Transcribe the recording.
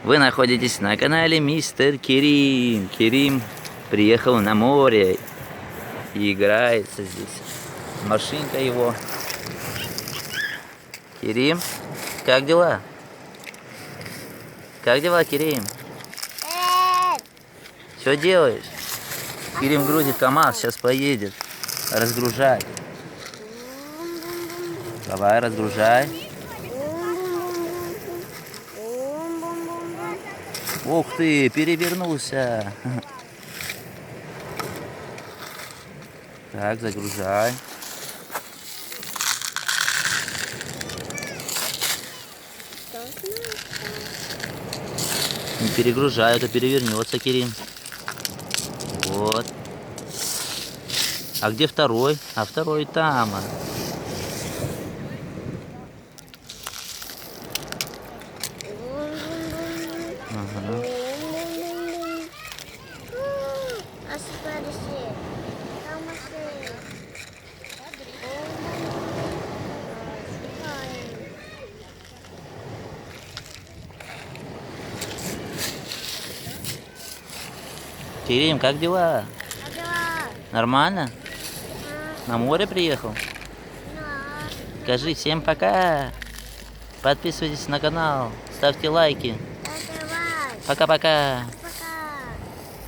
Вы находитесь на канале Мистер Керим. Керим приехал на море и играется здесь. Машинка его. Керим, как дела? Как дела, Керим? Что делаешь? Керим грузит КамАЗ, сейчас поедет. Разгружай. Давай, разгружай. Ух ты, перевернулся. Так, загружай. Не перегружай, это перевернется, Керим. Вот. А где второй? А второй там. Ага. Керим, как дела? Нормально? На море приехал? Скажи всем пока. Подписывайтесь на канал, ставьте лайки. Пока-пока.